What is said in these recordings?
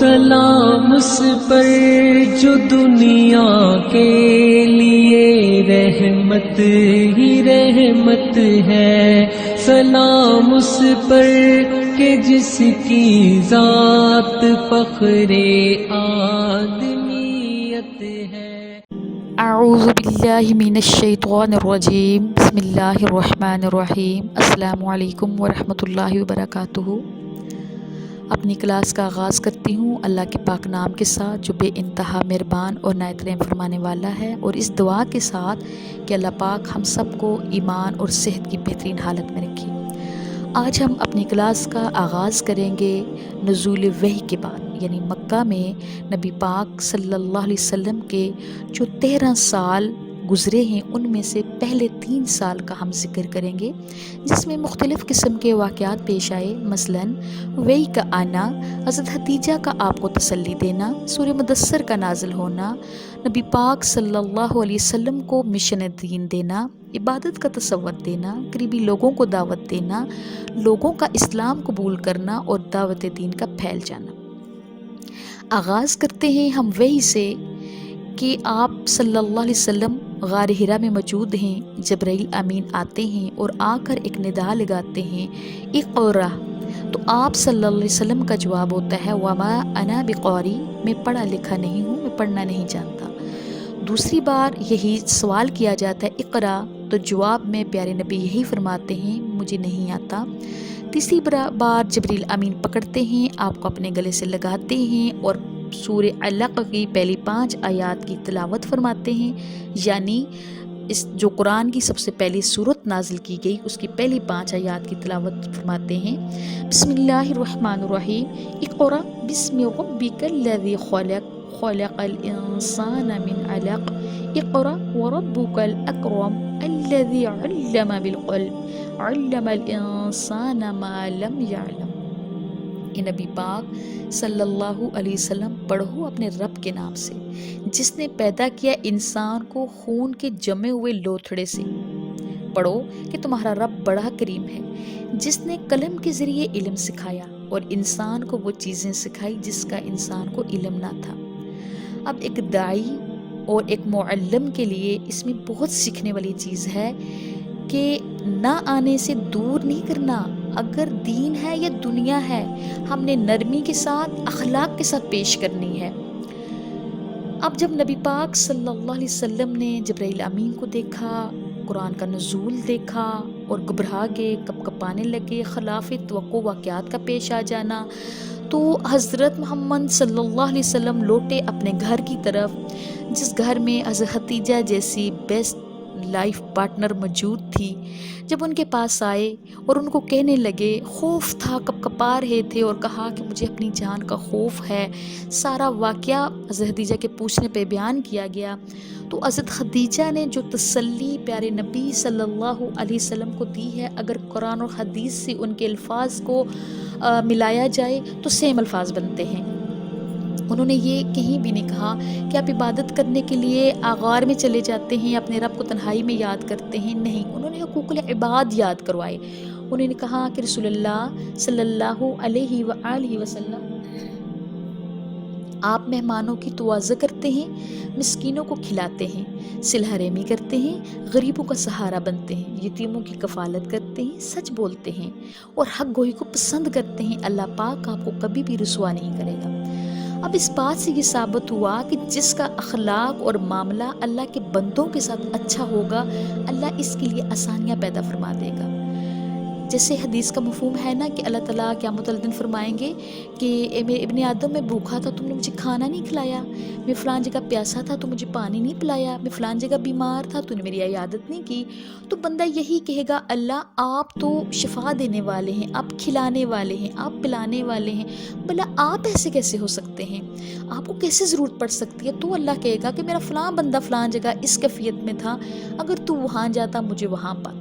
سلام اس پر جو دنیا کے لیے رحمت ہی رحمت ہے، سلام اس پر کہ جس کی ذات فخر آدمیت ہے۔ اعوذ باللہ من الشیطان الرجیم، بسم اللہ الرحمن الرحیم۔ السلام علیکم ورحمۃ اللہ وبرکاتہ۔ اپنی کلاس کا آغاز کرتی ہوں اللہ کے پاک نام کے ساتھ جو بے انتہا مہربان اور نہایت رحم فرمانے والا ہے، اور اس دعا کے ساتھ کہ اللہ پاک ہم سب کو ایمان اور صحت کی بہترین حالت میں رکھے۔ آج ہم اپنی کلاس کا آغاز کریں گے نزول وحی کے بعد، یعنی مکہ میں نبی پاک صلی اللہ علیہ وسلم کے جو 13 سال گزرے ہیں ان میں سے پہلے 3 سال کا ہم ذکر کریں گے، جس میں مختلف قسم کے واقعات پیش آئے۔ مثلاً وحی کا آنا، حضرت خدیجہ کا آپ کو تسلی دینا، سورہ مدثر کا نازل ہونا، نبی پاک صلی اللہ علیہ وسلم کو مشن دین دینا، عبادت کا تصور دینا، قریبی لوگوں کو دعوت دینا، لوگوں کا اسلام قبول کرنا اور دعوت دین کا پھیل جانا۔ آغاز کرتے ہیں ہم وحی سے کہ آپ صلی اللہ علیہ وسلم غار حرا میں موجود ہیں، جبرائیل امین آتے ہیں اور آ کر ایک ندا لگاتے ہیں، اقرا۔ تو آپ صلی اللہ علیہ وسلم کا جواب ہوتا ہے وما انا بقاری، میں پڑھا لکھا نہیں ہوں، میں پڑھنا نہیں جانتا۔ دوسری بار یہی سوال کیا جاتا ہے اقرا، تو جواب میں پیارے نبی یہی فرماتے ہیں مجھے نہیں آتا۔ تیسری بار جبریل امین پکڑتے ہیں، آپ کو اپنے گلے سے لگاتے ہیں اور سورہ علق کی پہلی 5 آیات کی تلاوت فرماتے ہیں، یعنی اس جو قرآن کی سب سے پہلی سورت نازل کی گئی اس کی پہلی 5 آیات کی تلاوت فرماتے ہیں۔ بسم اللہ الرحمن الرحیم، اقرأ بسم ربک الذی خلق، خلق الانسان من علق، اقرأ وربک الاکرم الذی علم بالقلم، علم الانسان ما لم يعلم۔ کہ نبی پاک صلی اللہ علیہ وسلم پڑھو اپنے رب کے نام سے جس نے پیدا کیا انسان کو خون کے جمے ہوئے لوتھڑے سے۔ پڑھو کہ تمہارا رب بڑا کریم ہے جس نے قلم کے ذریعے علم سکھایا اور انسان کو وہ چیزیں سکھائی جس کا انسان کو علم نہ تھا۔ اب ایک داعی اور ایک معلم کے لیے اس میں بہت سیکھنے والی چیز ہے کہ نہ آنے سے دور نہیں کرنا۔ اگر دین ہے یا دنیا ہے، ہم نے نرمی کے ساتھ اخلاق کے ساتھ پیش کرنی ہے۔ اب جب نبی پاک صلی اللہ علیہ وسلم نے جبرائیل امین کو دیکھا، قرآن کا نزول دیکھا اور گھبرا گئے، کپ کپانے لگے، خلاف توقع واقعات کا پیش آ جانا، تو حضرت محمد صلی اللہ علیہ وسلم لوٹے اپنے گھر کی طرف، جس گھر میں حضرت خدیجہ جیسی بیسٹ لائف پارٹنر موجود تھی۔ جب ان کے پاس آئے اور ان کو کہنے لگے، خوف تھا، کپ کپا رہے تھے اور کہا کہ مجھے اپنی جان کا خوف ہے، سارا واقعہ حضرت خدیجہ کے پوچھنے پہ بیان کیا گیا۔ تو حضرت خدیجہ نے جو تسلی پیارے نبی صلی اللہ علیہ وسلم کو دی ہے، اگر قرآن اور حدیث سے ان کے الفاظ کو ملایا جائے تو سیم الفاظ بنتے ہیں۔ انہوں نے یہ کہیں بھی نہیں کہا کہ آپ عبادت کرنے کے لیے غار میں چلے جاتے ہیں، اپنے رب کو تنہائی میں یاد کرتے ہیں، نہیں، انہوں نے حقوق العباد یاد کروائے۔ انہوں نے کہا کہ رسول اللہ صلی اللہ علیہ وآلہ وسلم آپ مہمانوں کی توازہ کرتے ہیں، مسکینوں کو کھلاتے ہیں، صلہ رحمی کرتے ہیں، غریبوں کا سہارا بنتے ہیں، یتیموں کی کفالت کرتے ہیں، سچ بولتے ہیں اور حق گوئی کو پسند کرتے ہیں۔ اللہ پاک آپ کو کبھی بھی رسوا نہیں کرے گا۔ اب اس بات سے یہ ثابت ہوا کہ جس کا اخلاق اور معاملہ اللہ کے بندوں کے ساتھ اچھا ہوگا، اللہ اس کے لیے آسانیاں پیدا فرما دے گا۔ جیسے حدیث کا مفہوم ہے نا کہ اللہ تعالیٰ قیامت والے دن فرمائیں گے کہ ابن آدم میں بھوکا تھا، تم نے مجھے کھانا نہیں کھلایا، میں فلان جگہ پیاسا تھا تو مجھے پانی نہیں پلایا، میں فلان جگہ بیمار تھا تو نے میری عیادت نہیں کی۔ تو بندہ یہی کہے گا اللہ آپ تو شفا دینے والے ہیں، آپ کھلانے والے ہیں، آپ پلانے والے ہیں، بھلا آپ ایسے کیسے ہو سکتے ہیں، آپ کو کیسے ضرورت پڑ سکتی ہے؟ تو اللہ کہے گا کہ میرا فلاں بندہ فلان جگہ اس کیفیت میں تھا، اگر تو وہاں جاتا مجھے وہاں پاتا۔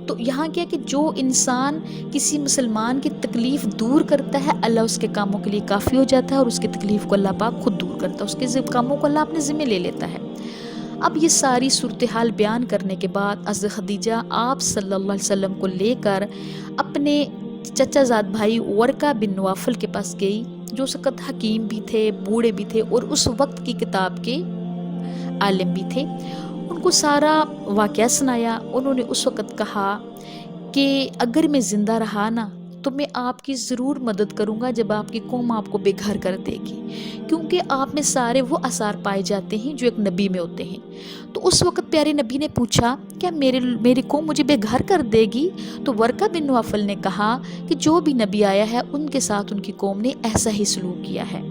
تو یہاں کیا کہ جو انسان کسی مسلمان کی تکلیف دور کرتا ہے، اللہ اس کے کاموں کے لیے کافی ہو جاتا ہے اور اس کی تکلیف کو اللہ پاک خود دور کرتا ہے، اس کے کاموں کو اللہ اپنے ذمہ لے لیتا ہے۔ اب یہ ساری صورتحال بیان کرنے کے بعد حضرت خدیجہ آپ صلی اللہ علیہ وسلم کو لے کر اپنے چچا زاد بھائی ورقہ بن نوفل کے پاس گئی جو اس وقت حکیم بھی تھے، بوڑھے بھی تھے اور اس وقت کی کتاب کے عالم بھی تھے، ان کو سارا واقعہ سنایا۔ انہوں نے اس وقت کہا کہ اگر میں زندہ رہا نا تو میں آپ کی ضرور مدد کروں گا جب آپ کی قوم آپ کو بے گھر کر دے گی، کیونکہ آپ میں سارے وہ آثار پائے جاتے ہیں جو ایک نبی میں ہوتے ہیں۔ تو اس وقت پیارے نبی نے پوچھا کیا میری قوم مجھے بے گھر کر دے گی؟ تو ورقہ بن نوفل نے کہا کہ جو بھی نبی آیا ہے ان کے ساتھ ان کی قوم نے ایسا ہی سلوک کیا ہے۔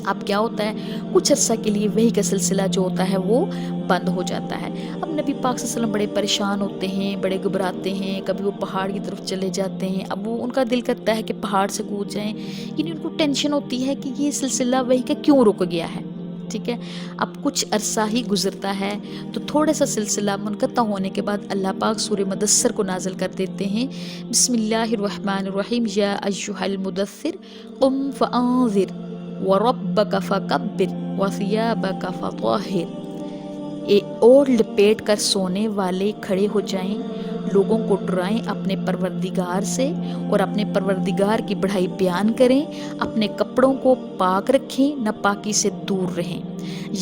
اب کیا ہوتا ہے، کچھ عرصہ کے لیے وہی کا سلسلہ جو ہوتا ہے وہ بند ہو جاتا ہے۔ اب نبی پاک صلی اللہ علیہ وسلم بڑے پریشان ہوتے ہیں، بڑے گھبراتے ہیں، کبھی وہ پہاڑ کی طرف چلے جاتے ہیں، اب وہ ان کا دل کرتا ہے کہ پہاڑ سے کود جائیں، یعنی ان کو ٹینشن ہوتی ہے کہ یہ سلسلہ وہی کا کیوں رک گیا ہے، ٹھیک ہے۔ اب کچھ عرصہ ہی گزرتا ہے تو تھوڑا سا سلسلہ منقطع ہونے کے بعد اللہ پاک سورہ مدثر کو نازل کر دیتے ہیں۔ بسم اللہ الرحمن الرحیم، یا ایھا المدثر قم فانذر وَرَبَّكَ فَكَبِّرْ وَثِيَابَكَ فَطَہِّرْ، اور لپیٹ کر سونے والے کھڑے ہو جائیں، لوگوں کو ڈرائیں اپنے پروردگار سے اور اپنے پروردگار کی بڑائی بیان کریں، اپنے کپڑوں کو پاک رکھیں، ناپاکی سے دور رہیں،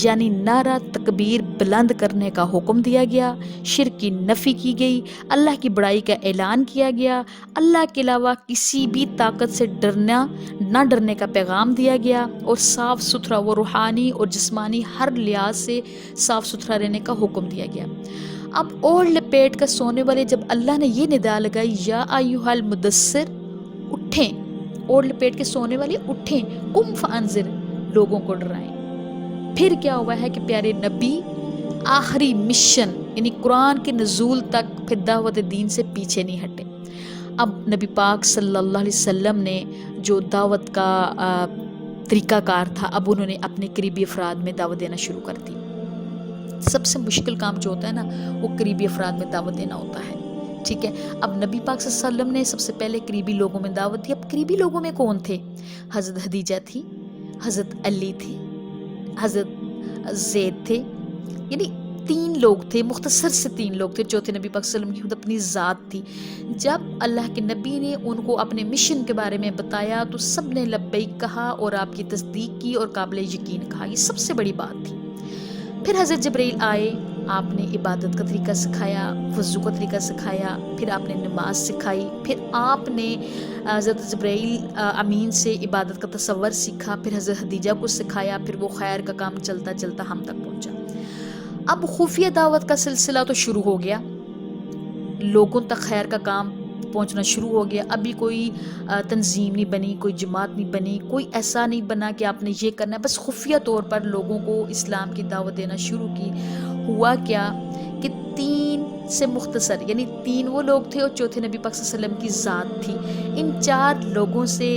یعنی نعرہ تکبیر بلند کرنے کا حکم دیا گیا، شرک کی نفی کی گئی، اللہ کی بڑائی کا اعلان کیا گیا، اللہ کے علاوہ کسی بھی طاقت سے نہ ڈرنے کا پیغام دیا گیا، اور صاف ستھرا و روحانی اور جسمانی ہر لحاظ سے صاف ستھرا رہنے کا حکم دیا گیا۔ اب اور لپیٹ کر سونے والے جب اللہ نے یہ ندا لگائی یا ایھا المدثر، اٹھیں، اور لپیٹ کے سونے والے اٹھیں، قم فانذر، لوگوں کو ڈرائیں۔ پھر کیا ہوا ہے کہ پیارے نبی آخری مشن یعنی قرآن کے نزول تک پھر دعوت دین سے پیچھے نہیں ہٹے۔ اب نبی پاک صلی اللہ علیہ وسلم نے جو دعوت کا طریقہ کار تھا، اب انہوں نے اپنے قریبی افراد میں دعوت دینا شروع کر دی۔ سب سے مشکل کام جو ہوتا ہے نا وہ قریبی افراد میں دعوت دینا ہوتا ہے، ٹھیک ہے۔ اب نبی پاک صلی اللہ علیہ وسلم نے سب سے پہلے قریبی لوگوں میں دعوت دی۔ اب قریبی لوگوں میں کون تھے؟ حضرت خدیجہ تھی، حضرت علی تھی، حضرت زید تھے، یعنی 3 لوگ تھے، مختصر سے 3 لوگ تھے۔ چوتھے نبی پاک صلی اللہ علیہ وسلم کی خود اپنی ذات تھی۔ جب اللہ کے نبی نے ان کو اپنے مشن کے بارے میں بتایا تو سب نے لبیک کہا اور آپ کی تصدیق کی اور قابل یقین کہا، یہ سب سے بڑی بات تھی۔ پھر حضرت جبرائیل آئے، آپ نے عبادت کا طریقہ سکھایا، وضو کا طریقہ سکھایا، پھر آپ نے نماز سکھائی، پھر آپ نے حضرت جبرائیل امین سے عبادت کا تصور سیکھا، پھر حضرت خدیجہ کو سکھایا، پھر وہ خیر کا کام چلتا چلتا ہم تک پہنچا۔ اب خفیہ دعوت کا سلسلہ تو شروع ہو گیا، لوگوں تک خیر کا کام پہنچنا شروع ہو گیا۔ ابھی کوئی تنظیم نہیں بنی، کوئی جماعت نہیں بنی، کوئی ایسا نہیں بنا کہ آپ نے یہ کرنا ہے، بس خفیہ طور پر لوگوں کو اسلام کی دعوت دینا شروع کی۔ ہوا کیا کہ 3 سے مختصر یعنی 3 وہ لوگ تھے اور چوتھے نبی پاک صلی اللہ علیہ وسلم کی ذات تھی، ان 4 لوگوں سے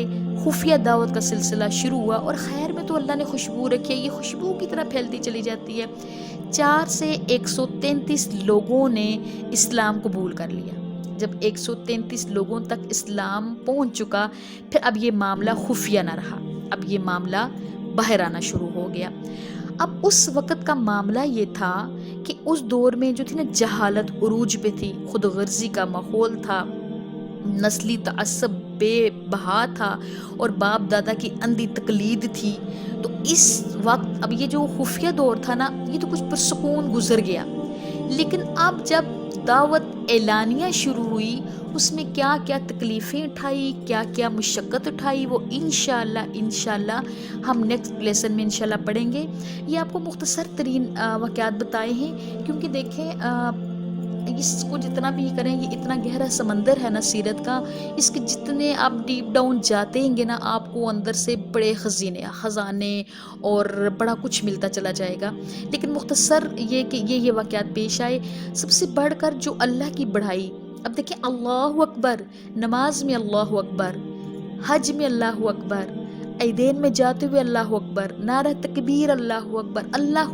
خفیہ دعوت کا سلسلہ شروع ہوا، اور خیر میں تو اللہ نے خوشبو رکھی ہے، یہ خوشبو کی طرح پھیلتی چلی جاتی ہے۔ 4 سے 133 لوگوں نے اسلام قبول کر لیا۔ جب 133 لوگوں تک اسلام پہنچ چکا، پھر اب یہ معاملہ خفیہ نہ رہا، اب یہ معاملہ باہر آنا شروع ہو گیا۔ اب اس وقت کا معاملہ یہ تھا کہ اس دور میں جو تھی نا جہالت عروج پہ تھی، خود غرضی کا ماحول تھا، نسلی تعصب بے بہا تھا، اور باپ دادا کی اندھی تقلید تھی۔ تو اس وقت اب یہ جو خفیہ دور تھا نا، یہ تو کچھ پرسکون گزر گیا، لیکن اب جب دعوت اعلانیہ شروع ہوئی، اس میں کیا کیا تکلیفیں اٹھائی، کیا کیا مشقت اٹھائی، وہ انشاءاللہ ہم نیکسٹ لیسن میں انشاءاللہ پڑھیں گے۔ یہ آپ کو مختصر ترین واقعات بتائے ہیں، کیونکہ دیکھیں اس کو جتنا بھی کریں یہ اتنا گہرا سمندر ہے نا سیرت کا، اس کے جتنے آپ ڈیپ ڈاؤن جاتے ہیں گے نا، آپ کو اندر سے بڑے خزانے اور بڑا کچھ ملتا چلا جائے گا۔ لیکن مختصر یہ کہ یہ واقعات پیش آئے۔ سب سے بڑھ کر جو اللہ کی بڑائی، اب دیکھیں اللہ اکبر، نماز میں اللہ اکبر، حج میں اللہ اکبر، عیدین میں جاتے ہوئے اللہ اکبر، نعرہ تکبیر اللہ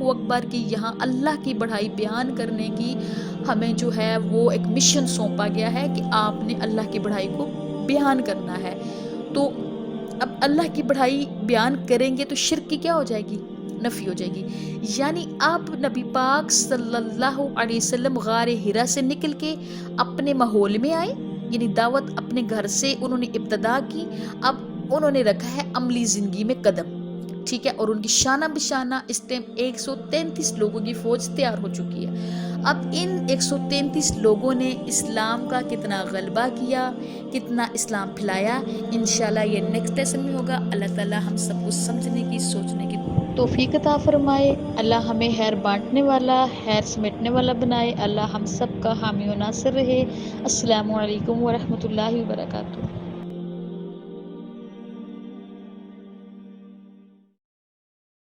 اکبر کی یہاں اللہ کی بڑائی بیان کرنے کی ہمیں جو ہے وہ ایک مشن سونپا گیا ہے کہ آپ نے اللہ کی بڑائی کو بیان کرنا ہے۔ تو اب اللہ کی بڑائی بیان کریں گے تو شرک کی کیا ہو جائے گی؟ نفی ہو جائے گی۔ یعنی اب نبی پاک صلی اللہ علیہ وسلم غار حرا سے نکل کے اپنے ماحول میں آئے، یعنی دعوت اپنے گھر سے انہوں نے ابتدا کی۔ اب انہوں نے رکھا ہے عملی زندگی میں قدم، ٹھیک ہے، اور ان کی شانہ بشانہ اس ٹائم 133 لوگوں کی فوج تیار ہو چکی ہے۔ اب ان 133 لوگوں نے اسلام کا کتنا غلبہ کیا، کتنا اسلام پھیلایا، انشاءاللہ یہ نیکسٹ لیسن میں ہوگا۔ اللہ تعالیٰ ہم سب کو سمجھنے کی، سوچنے کی توفیق عطا فرمائے۔ اللہ ہمیں خیر بانٹنے والا، خیر سمیٹنے والا بنائے۔ اللہ ہم سب کا حامی و ناصر رہے۔ السلام علیکم ورحمۃ اللہ وبرکاتہ۔